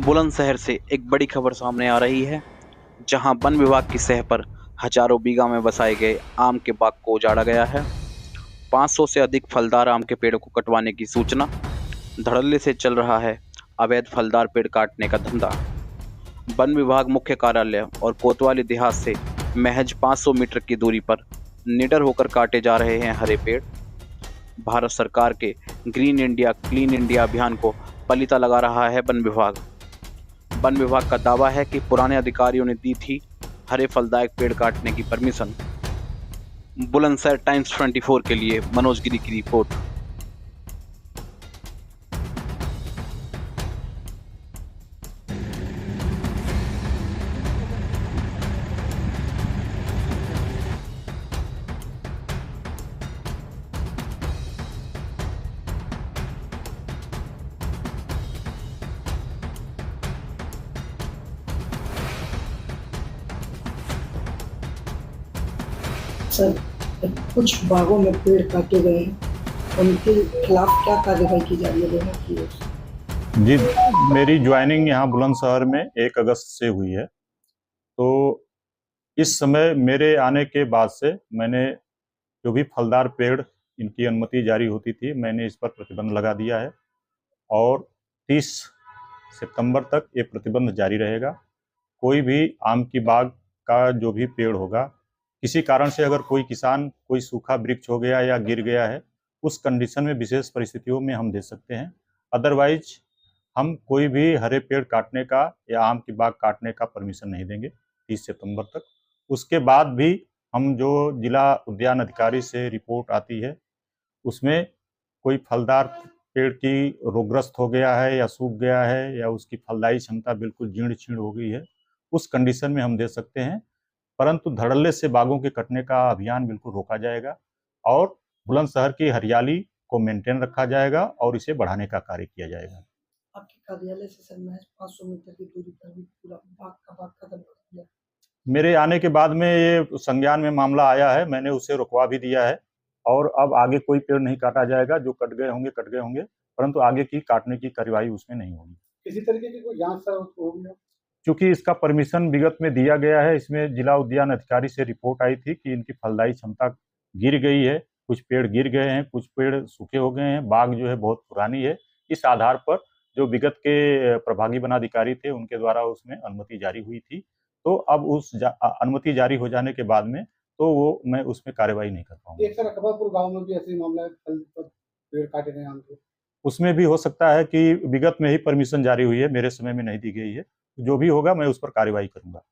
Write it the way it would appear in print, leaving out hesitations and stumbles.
बुलंदशहर से एक बड़ी खबर सामने आ रही है, जहां वन विभाग की सह पर हजारों बीघा में बसाए गए आम के बाग को उजाड़ा गया है। 500 से अधिक फलदार आम के पेड़ों को कटवाने की सूचना। धड़ल्ले से चल रहा है अवैध फलदार पेड़ काटने का धंधा। वन विभाग मुख्य कार्यालय और कोतवाली देहात से महज 500 मीटर की दूरी पर निडर होकर काटे जा रहे हैं हरे पेड़। भारत सरकार के ग्रीन इंडिया क्लीन इंडिया अभियान को पलीता लगा रहा है वन विभाग। वन विभाग का दावा है कि पुराने अधिकारियों ने दी थी हरे फलदायक पेड़ काटने की परमिशन। बुलंदशहर टाइम्स 24 के लिए मनोज गिरी की रिपोर्ट। सर, कुछ बागों में पेड़ काटे गए हैं, उनके खिलाफ क्या कार्रवाई की जा रही है विभाग की ओर से? जी, मेरी ज्वाइनिंग यहाँ बुलंदशहर में 1 अगस्त से हुई है। तो इस समय मेरे आने के बाद से मैंने जो भी फलदार पेड़ इनकी अनुमति जारी होती थी, मैंने इस पर प्रतिबंध लगा दिया है और 30 सितंबर तक ये प्रतिबंध जारी रहेगा। कोई भी आम की बाग का जो भी पेड़ होगा, किसी कारण से अगर कोई किसान कोई सूखा वृक्ष हो गया या गिर गया है, उस कंडीशन में विशेष परिस्थितियों में हम दे सकते हैं। अदरवाइज हम कोई भी हरे पेड़ काटने का या आम की बाग काटने का परमिशन नहीं देंगे 30 सितंबर तक। उसके बाद भी हम जो जिला उद्यान अधिकारी से रिपोर्ट आती है, उसमें कोई फलदार पेड़ की रोगग्रस्त हो गया है या सूख गया है या उसकी फलदायी क्षमता बिल्कुल जीर्ण शीर्ण हो गई है, उस कंडीशन में हम दे सकते हैं। परंतु धड़ल्ले से बागों के कटने का अभियान बिल्कुल रोका जाएगा और बुलंदशहर की हरियाली को मेंटेन रखा जाएगा और इसे बढ़ाने का कार्य किया जाएगा। आपके कार्यालय से सर महज 500 मीटर की दूरी पर भी पूरा बाग खत्म कर दिया। मेरे आने के बाद में ये संज्ञान में मामला आया है, मैंने उसे रुकवा भी दिया है और अब आगे कोई पेड़ नहीं काटा जाएगा। जो कट गए होंगे, परंतु आगे की काटने की कार्यवाही उसमें नहीं होगी। किसी तरीके की कोई जांच सर होगी? चूंकि इसका परमिशन विगत में दिया गया है, इसमें जिला उद्यान अधिकारी से रिपोर्ट आई थी कि इनकी फलदायी क्षमता गिर गई है, कुछ पेड़ गिर गए हैं, कुछ पेड़ सूखे हो गए हैं, बाग जो है बहुत पुरानी है। इस आधार पर जो विगत के प्रभागी वनाधिकारी थे, उनके द्वारा उसमें अनुमति जारी हुई थी। तो अब उस अनुमति जारी हो जाने के बाद में तो वो मैं उसमें कार्यवाही नहीं कर पाऊंगा। एक सर अकबरपुर गांव में भी ऐसे ही मामला है, फल पर पेड़ काटे गए आम के। उसमें भी हो सकता है कि विगत में ही परमिशन जारी हुई है, मेरे समय में नहीं दी गई है। जो भी होगा मैं उस पर कार्यवाही करूंगा।